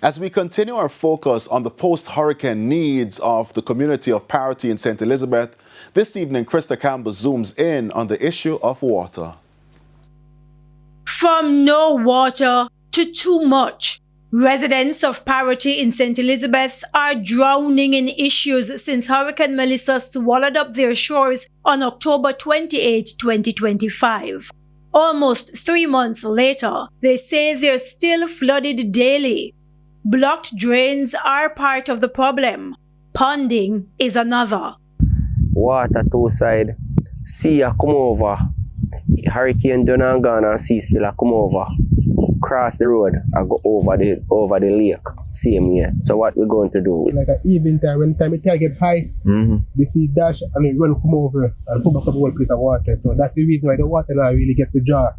As we continue our focus on the post-hurricane needs of the community of Parottee in St. Elizabeth, this evening Krista Campbell zooms in on the issue of water. From no water to too much, residents of Parottee in St. Elizabeth are drowning in issues since Hurricane Melissa swallowed up their shores on October 28, 2025. Almost 3 months later, they say they're still flooded daily. Blocked drains are part of the problem. Ponding is another. Water two side, sea a come over. Hurricane done and gone and sea still a come over. Cross the road and go over the lake. Same here. So what we're going to do? Like an evening time, when time it get high, they see dash and they run come over and put back up the whole place of water. So that's the reason why the water now really get the jar.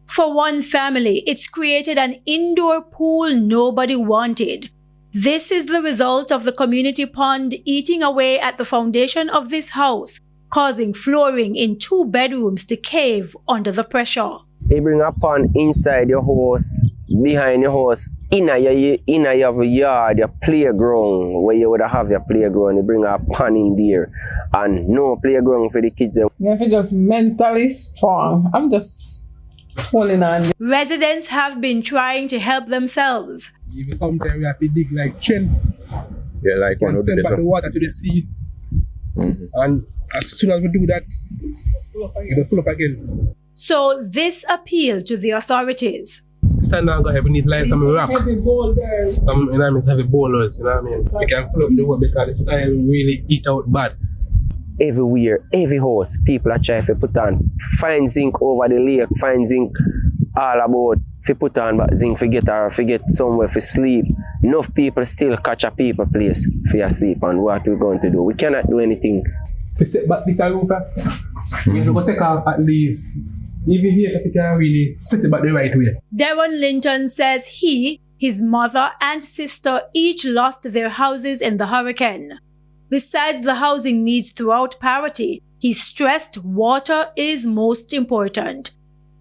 For one family, it's created an indoor pool nobody wanted. This is the result of the community pond eating away at the foundation of this house, causing flooring in 2 bedrooms to cave under the pressure. They bring a pond inside your house, behind your house, in your yard, your playground, where you would have your playground. They bring a pond in there, and no playground for the kids. You have to just mentally strong. I'm just holding on. Residents have been trying to help themselves. Even sometimes we have to dig like chin. Yeah, like one and send back the water to the sea. And as soon as we do that, it'll fill up again. So this appeal to the authorities. Stand down, go ahead, we need like some rock. Heavy boulders. Some, you know what I mean, heavy boulders, you know what I mean? We can fill up the water because the soil really eat out bad. Everywhere, every house, people are trying to put on fine zinc over the lake, fine zinc all about to put on, but zinc forget somewhere for sleep. Enough people still catch a people place for your sleep, and what we're going to do? We cannot do anything. To set back this roof, we have to go take off at least. Even here, if you can really set it back the right way. Darren Linton says he, his mother and sister each lost their houses in the hurricane. Besides the housing needs throughout Parottee, he stressed water is most important.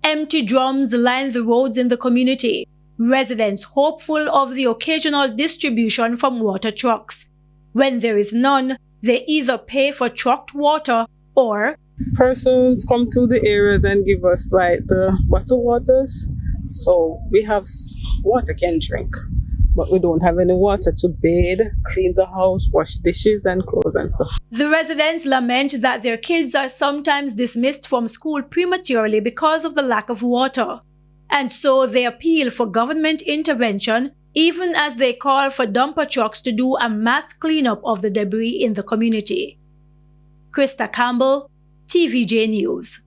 Empty drums line the roads in the community, residents hopeful of the occasional distribution from water trucks. When there is none, they either pay for trucked water or Persons come to the areas and give us like the bottled waters. So we have water can drink, but we don't have any water to bathe, clean the house, wash dishes and clothes and stuff. The residents lament that their kids are sometimes dismissed from school prematurely because of the lack of water. And so they appeal for government intervention, even as they call for dumper trucks to do a mass cleanup of the debris in the community. Krista Campbell, TVJ News.